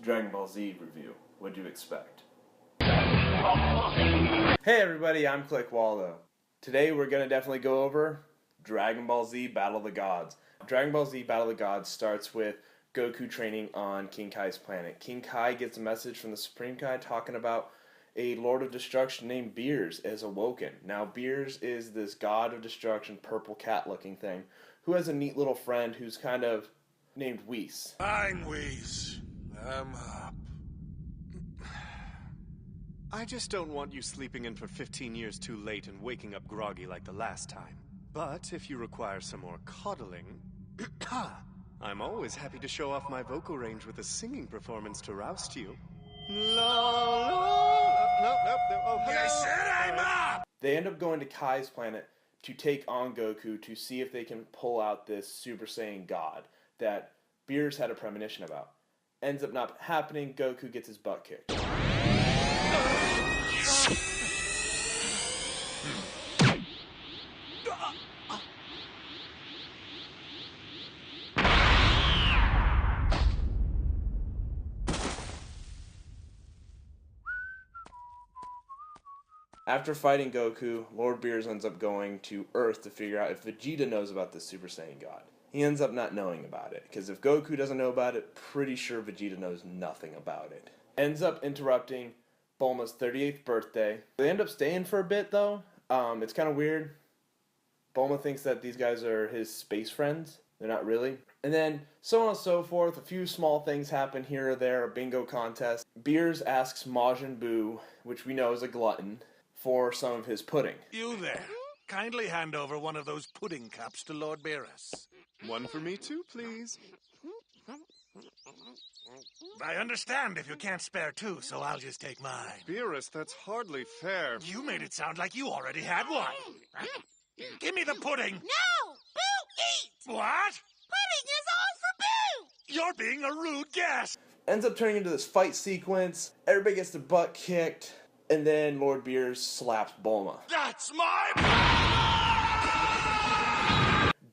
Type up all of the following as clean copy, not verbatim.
Dragon Ball Z review. What'd you expect? Hey everybody, I'm Waldo. Today we're going to definitely go over Dragon Ball Z Battle of the Gods. Dragon Ball Z Battle of the Gods starts with Goku training on King Kai's planet. King Kai gets a message from the Supreme Kai talking about a Lord of Destruction named Beers is awoken. Now Beers is this god of destruction, purple cat looking thing, who has a neat little friend who's kind of named Whis. Fine, Whis. I'm up. I just don't want you sleeping in for 15 years too late and waking up groggy like the last time. But if you require some more coddling, I'm always happy to show off my vocal range with a singing performance to roust you. I said I'm up! They end up going to Kai's planet to take on Goku to see if they can pull out this Super Saiyan God that Beers had a premonition about. Ends up not happening. Goku gets his butt kicked. After fighting Goku, Lord Beers ends up going to Earth to figure out if Vegeta knows about this Super Saiyan God. He ends up not knowing about it, because if Goku doesn't know about it, pretty sure Vegeta knows nothing about it. Ends up interrupting Bulma's 38th birthday. They end up staying for a bit, though. It's kind of weird. Bulma thinks that these guys are his space friends. They're not really. And then, so on and so forth, a few small things happen here or there, a bingo contest. Beers asks Majin Buu, which we know is a glutton, for some of his pudding. You there. Kindly hand over one of those pudding cups to Lord Beerus. One for me too, please. I understand if you can't spare two, so I'll just take mine. Beerus, that's hardly fair. You made it sound like you already had one. Give me the pudding. No! Boo eats! What? Pudding is all for Boo! You're being a rude guest. Ends up turning into this fight sequence. Everybody gets their butt kicked. And then Lord Beers slaps Bulma. That's my...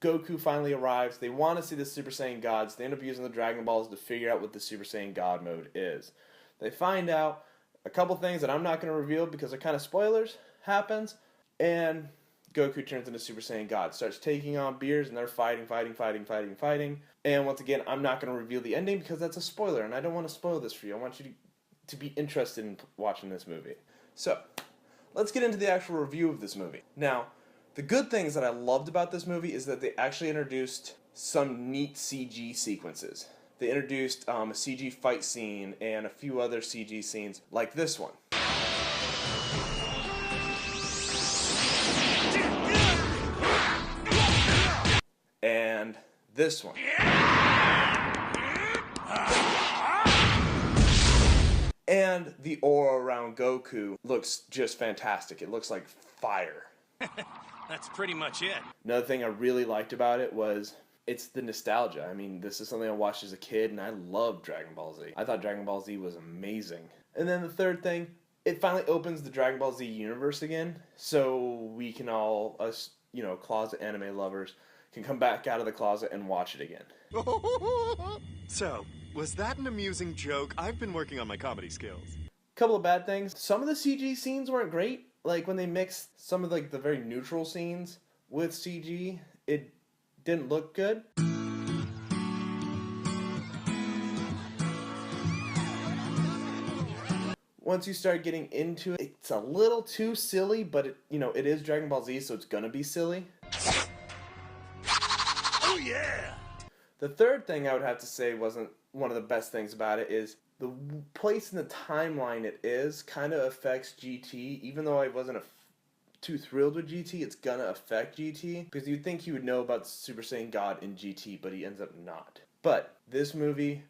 Goku finally arrives. They want to see the Super Saiyan Gods. They end up using the Dragon Balls to figure out what the Super Saiyan God mode is. They find out a couple things that I'm not going to reveal because they're kind of spoilers happens. And Goku turns into Super Saiyan God. Starts taking on Beers and they're fighting. And once again, I'm not going to reveal the ending because that's a spoiler. And I don't want to spoil this for you. I want you to be interested in watching this movie. So, let's get into the actual review of this movie. Now, the good things that I loved about this movie is that they actually introduced some neat CG sequences. They introduced a CG fight scene and a few other CG scenes like this one. And this one. And the aura around Goku looks just fantastic. It looks like fire. That's pretty much it. Another thing I really liked about it was it's the nostalgia. I mean, this is something I watched as a kid, and I loved Dragon Ball Z. I thought Dragon Ball Z was amazing. And then the third thing, it finally opens the Dragon Ball Z universe again, so we can all, us, closet anime lovers, can come back out of the closet and watch it again. So, was that an amusing joke? I've been working on my comedy skills. Couple of bad things. Some of the CG scenes weren't great. Like when they mixed some of the very neutral scenes with CG, it didn't look good. Once you start getting into it, it's a little too silly, but it is Dragon Ball Z, so it's gonna be silly. Oh yeah! The third thing I would have to say wasn't one of the best things about it is the place in the timeline it is kind of affects GT. Even though I wasn't too thrilled with GT, it's gonna affect GT. Because you'd think he would know about Super Saiyan God in GT, but he ends up not. But this movie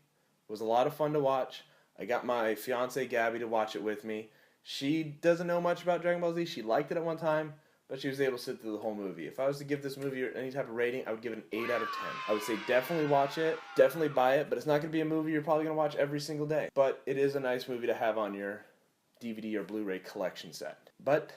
was a lot of fun to watch. I got my fiance Gabby to watch it with me. She doesn't know much about Dragon Ball Z. She liked it at one time, but she was able to sit through the whole movie. If I was to give this movie any type of rating, I would give it an 8 out of 10. I would say definitely watch it, definitely buy it, but it's not going to be a movie you're probably going to watch every single day. But it is a nice movie to have on your DVD or Blu-ray collection set. But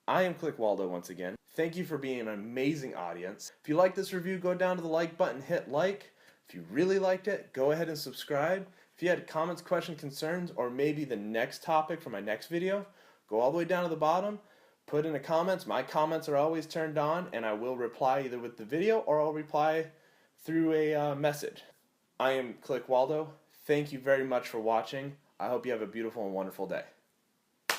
I am Waldo once again. Thank you for being an amazing audience. If you like this review, go down to the like button, hit like. If you really liked it, go ahead and subscribe. If you had comments, questions, concerns, or maybe the next topic for my next video, go all the way down to the bottom, put in the comments. My comments are always turned on, and I will reply either with the video or I'll reply through a message. I am Waldo. Thank you very much for watching. I hope you have a beautiful and wonderful day.